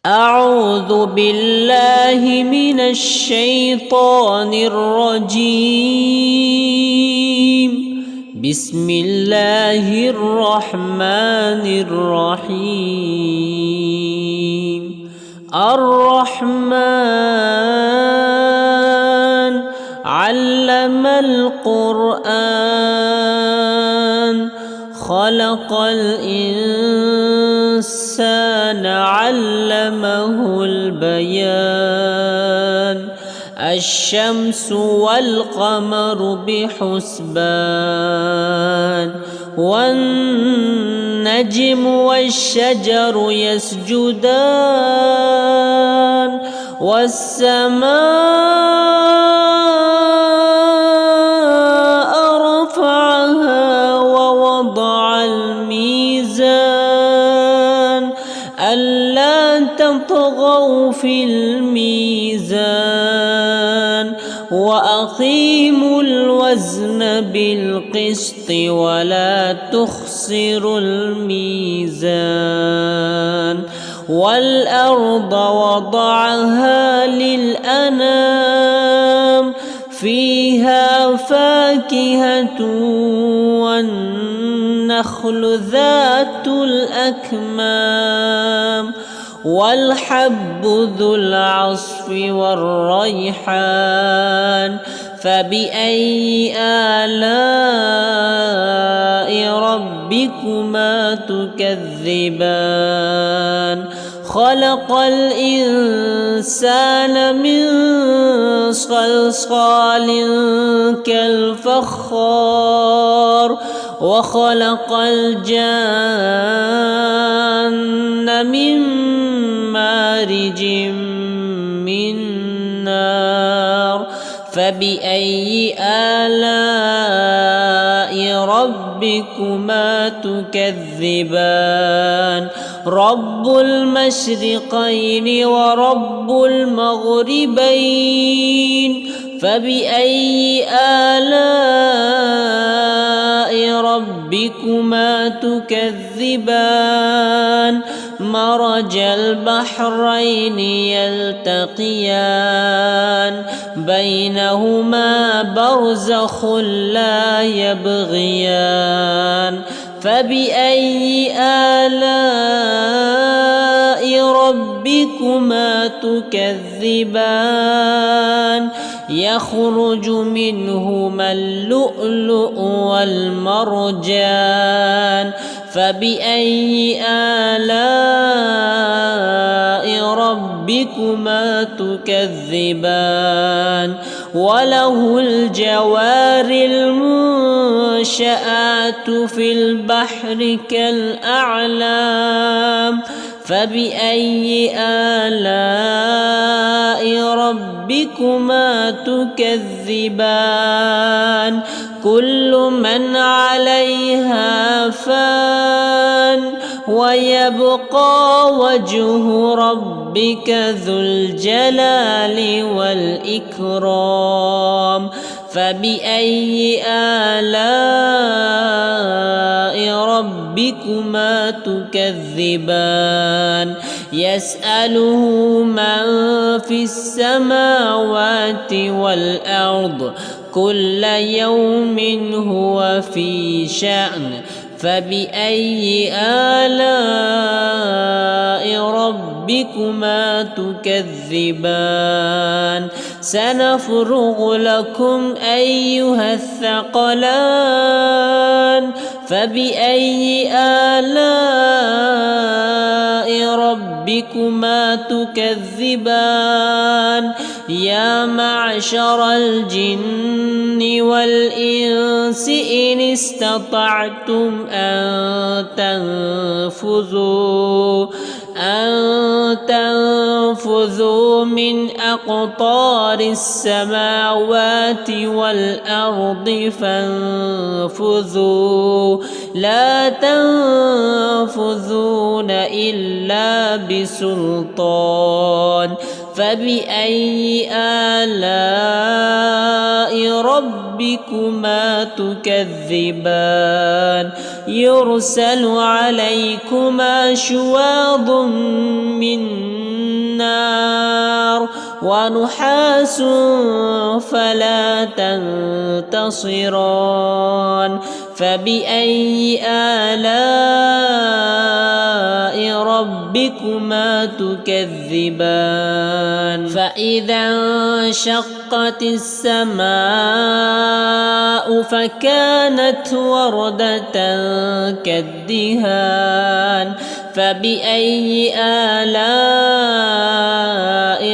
أعوذ بالله من الشيطان الرجيم. بسم الله الرحمن الرحيم. الرحمن علم القرآن خلق الإنسان علمه البيان. الشمس والقمر بحسبان والنجم والشجر يسجدان والسماء رفعها ووضع الميزان ألا تطغوا في الميزان وأقيموا الوزن بالقسط ولا تخسروا الميزان. والأرض وضعها للأنام فيها فاكهة والنخل ذات الأكمام والحب ذو العصف والريحان. فبأي آلاء ربكما تكذبان؟ خلق الإنسان من صلصال كالفخار وخلق الجان من مارج من نار. فبأي آلاء ربكما تكذبان؟ رب المشرقين ورب المغربين. فبأي آلاء ربكما تكذبان؟ مرج البحرين يلتقيان بينهما برزخ لا يبغيان. فبأي آلاء ربكما تكذبان؟ يخرج منهما اللؤلؤ والمرجان. فبأي آلاء ربكما تكذبان؟ وله الجوار المنشآت في البحر كالأعلام. فبأي آلاء ربكما تكذبان؟ كل من عليها فان ويبقى وجه ربك ذو الجلال والإكرام. فبأي آلاء ربكما تكذبان؟ يسأله من في السماوات والأرض كل يوم هو في شأن. فبأي آلاء ربكما تكذبان؟ سنفرغ لكم أيها الثقلان. فبأي آلاء ربكما تكذبان؟ يا معشر الجن والإنس إن استطعتم أن تنفذوا من أقطار السماوات والأرض فانفذوا لا تنفذون إلا بسلطان. فبأي آلاء ربكما تكذبان؟ يرسل عليكما شواظ من ونحاس فلا تنتصران فبأي آلاء ربكما تكذبان فإذا انشقت السماء فكانت وردة كالدهان فبأي آلاء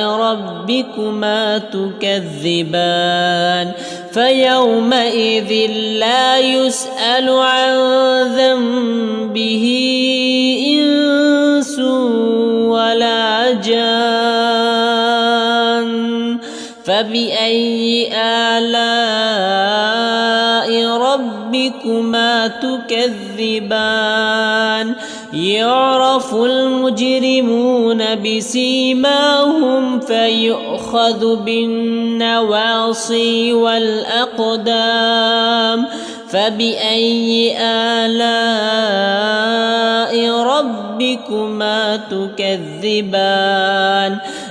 ربكما تكذبان فيومئذ لا يسأل عن ذنبه إنس ولا جان فبأي آلاء ربكما تكذبان يعرف المجرمون بسيماهم فيؤخذ بالنواصي والأقدام فبأي آلاء ربكما تكذبان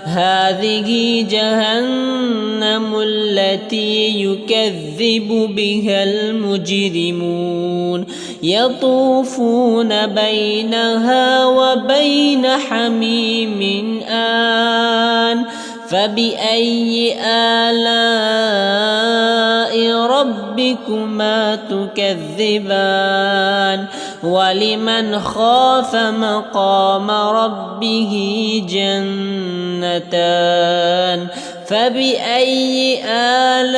هذه جهنم التي يكذب بها المجرمون يطوفون بينها وبين حميم آن فبأي آلاء ربكما تكذبان ولمن خاف مقام ربه جنتان فبأي آلاء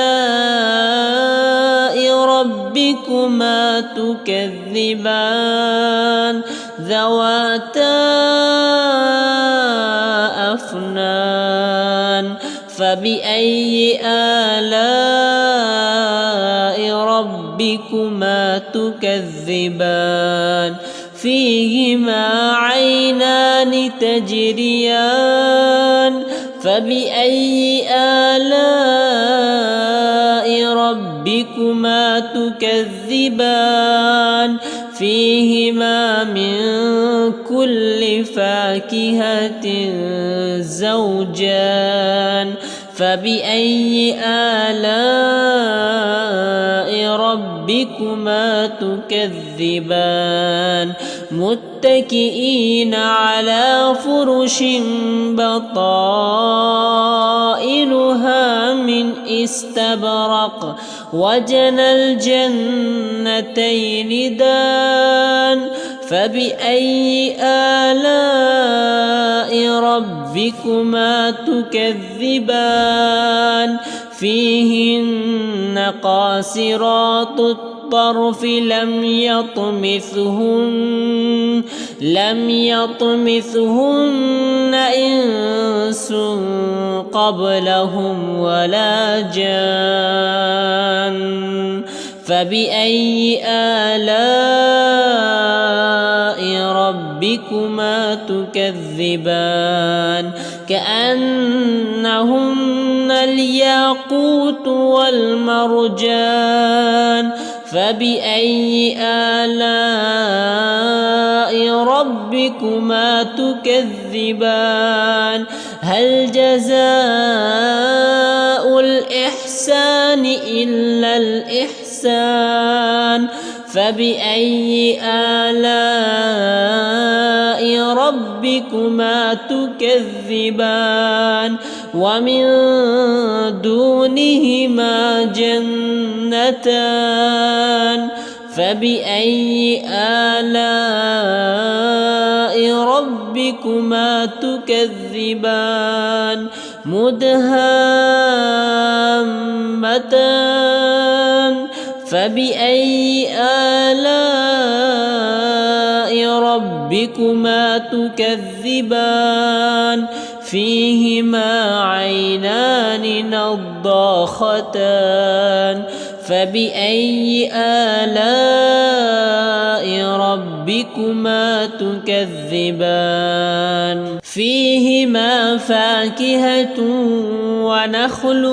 ربكما تكذبان ذواتا أفنان فبأي آلاء ربكما تكذبان فيهما عينان تجريان فبأي آلاء ربكما تكذبان فيهما من كل فاكهة زوجان فبأي آلاء ربكما تكذبان متكئين على فرش بطائنها من استبرق وجنى الجنتين دان فبأي آلاء ربكما تكذبان فيهن قاصرات الطرف لم يطمثهن إنس قبلهم ولا جان فبأي آلاء ربكما تكذبان كأنهن الياقوت والمرجان فبأي آلاء ربكما تكذبان هل جزاء الإحسان إلا الإحسان فبأي آلاء ربكما تكذبان ومن دونهما جنتان فبأي آلاء ربكما تكذبان مدهامتان فبأي آلاء ربكما تكذبان فيهما عينان نضاختان فبأي آلاء ربكما تكذبان فيهما فاكهة ونخل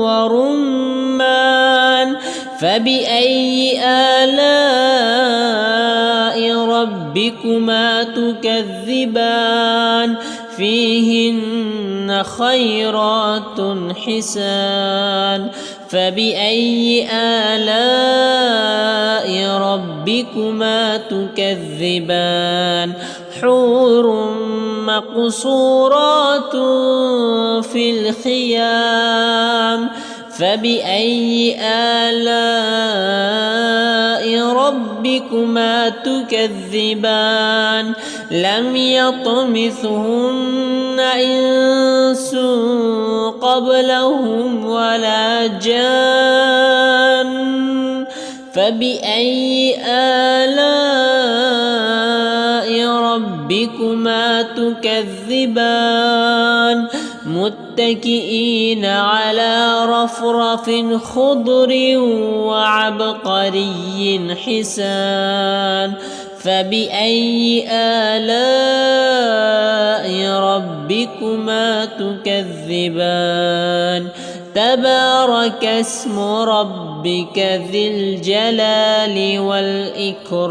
ورمان فبأي آلاء ربكما تكذبان فيهن خيرات حسان فبأي آلاء ربكما تكذبان حور مقصورات في الخيام فبأي آلاء ربكما تكذبان لم يطمثهن إنس قبلهم ولا جان فبأي آلاء ربكما تكذبان متكئين على رفرف خضر وعبقري حسان فبأي آلاء ربكما تكذبان تبارك اسم ربك ذي الجلال والإكرام